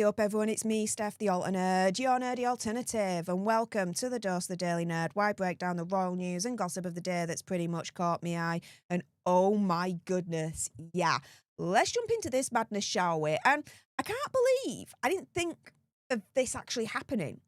Hey up everyone, it's me, Stef The Alter Nerd, your nerdy alternative, and welcome to the Dose of the Daily Nerd, where I break down the royal news and gossip of the day that's pretty much caught me eye. And oh my goodness, yeah, let's jump into this madness, shall we? And I can't believe I didn't think of this actually happening.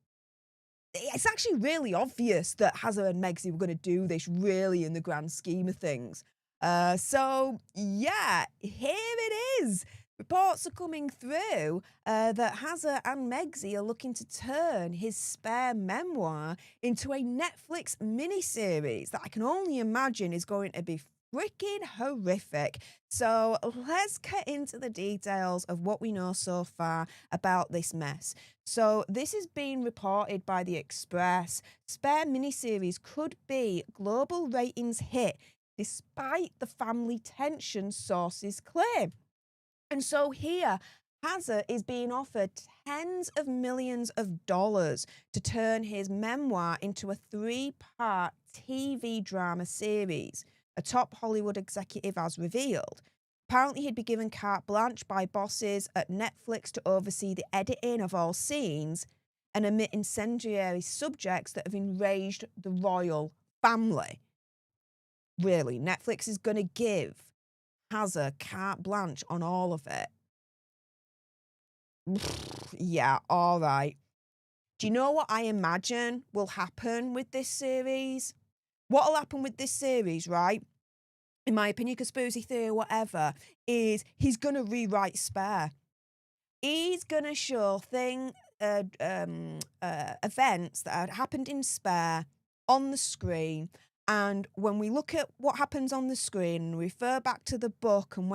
It's actually really obvious that Hazza and Megxi were going to do this really in the grand scheme of things. So yeah, here it is. Reports are coming through that Hazza and Megxi are looking to turn his spare memoir into a Netflix miniseries that I can only imagine is going to be freaking horrific. So let's get into the details of what we know so far about this mess. So this is being reported by The Express. Spare miniseries could be global ratings hit despite the family tension, sources claim. And so here, Hazza is being offered tens of millions of dollars to turn his memoir into a 3-part TV drama series, a top Hollywood executive has revealed. Apparently, he'd be given carte blanche by bosses at Netflix to oversee the editing of all scenes and omit incendiary subjects that have enraged the royal family. Really, Netflix is going to give Hazza carte blanche on all of it. Yeah, all right. Do you know what I imagine will happen with this series? What'll happen with this series, right? In my opinion, conspiracy theory, whatever, is he's going to rewrite Spare. He's going to show events that had happened in Spare on the screen. And when we look at what happens on the screen and refer back to the book and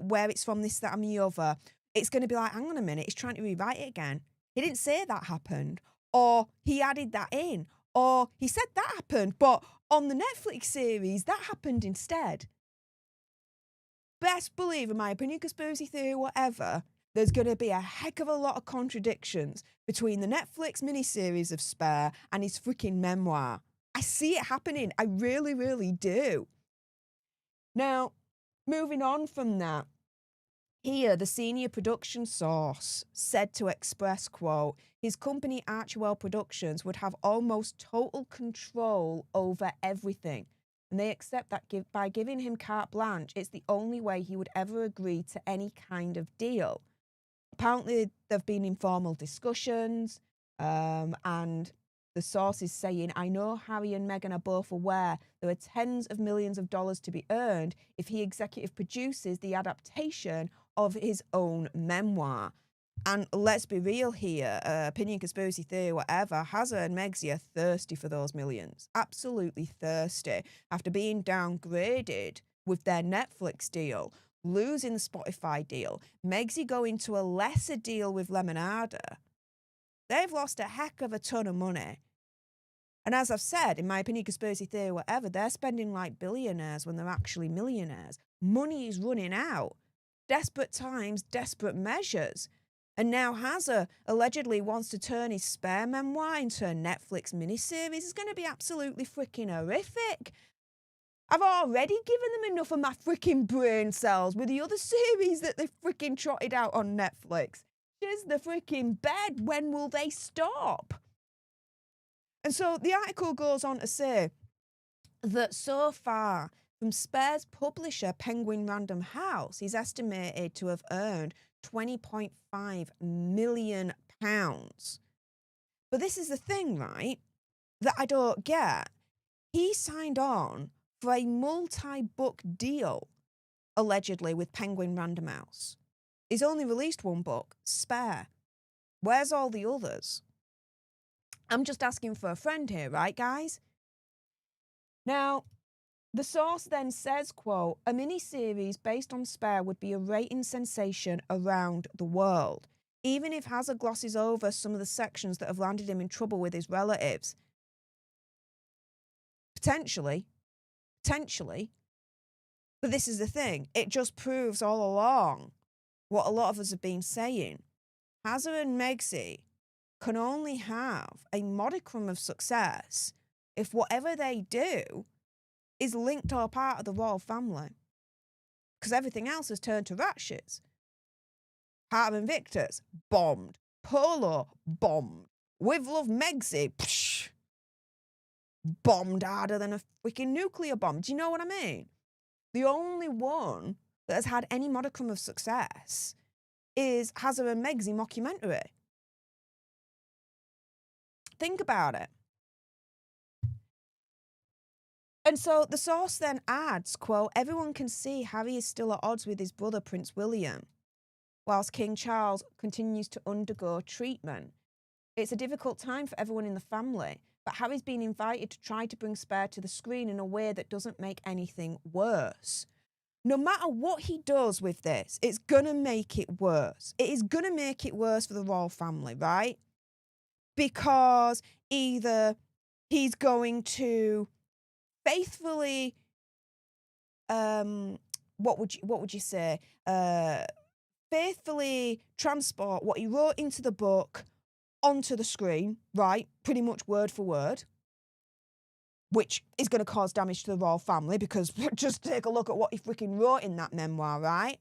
where it's from, this, that, and the other, it's going to be like, hang on a minute, he's trying to rewrite it again. He didn't say that happened, or he added that in, or he said that happened, but on the Netflix series, that happened instead. Best believe, in my opinion, conspiracy theory, whatever, there's going to be a heck of a lot of contradictions between the Netflix miniseries of Spare and his freaking memoir. I see it happening. I really, really do. Now, moving on from that, here, the senior production source said to Express, quote, his company Archewell Productions would have almost total control over everything. And they accept that by giving him carte blanche, it's the only way he would ever agree to any kind of deal. Apparently, there have been informal discussions, and the source is saying, I know Harry and Meghan are both aware there are tens of millions of dollars to be earned if he executive produces the adaptation of his own memoir. And let's be real here, opinion, conspiracy theory, whatever, Hazza and Megxi are thirsty for those millions. Absolutely thirsty. After being downgraded with their Netflix deal, losing the Spotify deal, Megxi going to a lesser deal with Lemonada, they've lost a heck of a ton of money. And as I've said, in my opinion, conspiracy theory, whatever, they're spending like billionaires when they're actually millionaires. Money is running out. Desperate times, desperate measures. And now Hazza allegedly wants to turn his Spare memoir into a Netflix miniseries. It's going to be absolutely freaking horrific. I've already given them enough of my freaking brain cells with the other series that they've freaking trotted out on Netflix. Shiz the freaking bed. When will they stop? And so the article goes on to say that so far, from Spare's publisher, Penguin Random House, he's estimated to have earned £20.5 million. But this is the thing, right, that I don't get. He signed on for a multi-book deal, allegedly, with Penguin Random House. He's only released one book, Spare. Where's all the others? I'm just asking for a friend here, right, guys? Now, the source then says, quote, a mini-series based on Spare would be a rating sensation around the world, even if Hazza glosses over some of the sections that have landed him in trouble with his relatives. Potentially. But this is the thing. It just proves all along what a lot of us have been saying. Hazza and Megxi can only have a modicum of success if whatever they do is linked or part of the royal family. Because everything else has turned to rat shits. Heart of Invictus, bombed. Polo, bombed. With Love, Megsy, psh, bombed harder than a freaking nuclear bomb. Do you know what I mean? The only one that has had any modicum of success is Harry and Meghan mockumentary. Think about it. And so the source then adds, quote, everyone can see Harry is still at odds with his brother, Prince William, whilst King Charles continues to undergo treatment. It's a difficult time for everyone in the family, but Harry's been invited to try to bring Spare to the screen in a way that doesn't make anything worse. No matter what he does with this, it's going to make it worse. It is going to make it worse for the royal family, right? Because either he's going to faithfully, what would you say? Faithfully transport what he wrote into the book onto the screen, right? Pretty much word for word, which is going to cause damage to the royal family because just take a look at what he freaking wrote in that memoir, right?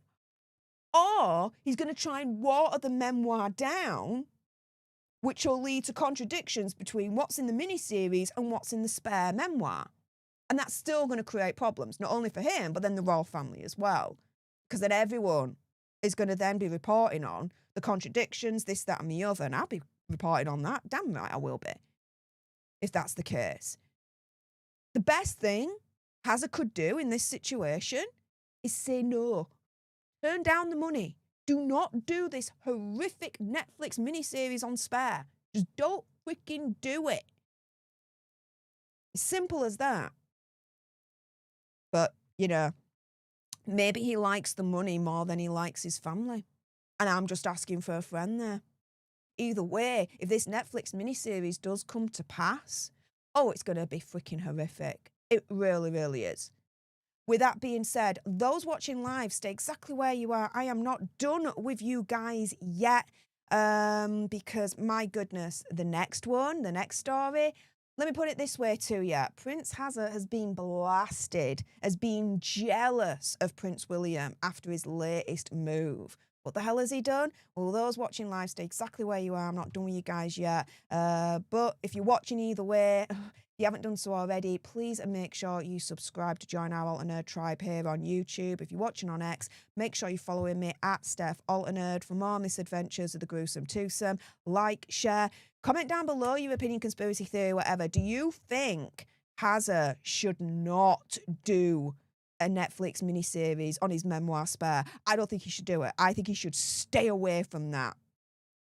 Or he's going to try and water the memoir down, which will lead to contradictions between what's in the miniseries and what's in the Spare memoir. And that's still going to create problems, not only for him, but then the royal family as well. Because then everyone is going to then be reporting on the contradictions, this, that, and the other. And I'll be reporting on that. Damn right I will be, if that's the case. The best thing Harry could do in this situation is say no. Turn down the money. Do not do this horrific Netflix miniseries on Spare. Just don't freaking do it. As simple as that. But, you know, maybe he likes the money more than he likes his family. And I'm just asking for a friend there. Either way, if this Netflix miniseries does come to pass, oh, it's going to be freaking horrific. It really, really is. With that being said, those watching live, stay exactly where you are. I am not done with you guys yet because, my goodness, the next story, let me put it this way to you. Prince Harry has been blasted as being jealous of Prince William after his latest move. What the hell has he done? Well, those watching live, stay exactly where you are. I'm not done with you guys yet. But if you're watching either way, if you haven't done so already, please make sure you subscribe to join our Alter Nerd tribe here on YouTube. If you're watching on X, make sure you're following me at Stef Alter Nerd for more misadventures of the gruesome twosome. Like, share, comment down below your opinion, conspiracy theory, whatever. Do you think Harry should not do a Netflix miniseries on his memoir Spare? I don't think he should do it. I think he should stay away from that.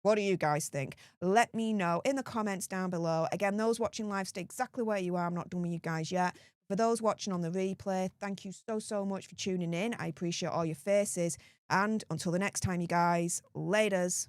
What do you guys think? Let me know in the comments down below. Again, those watching live, stay exactly where you are. I'm not done with you guys yet. For those watching on the replay, thank you so much for tuning in. I appreciate all your faces. And until the next time, you guys, laters.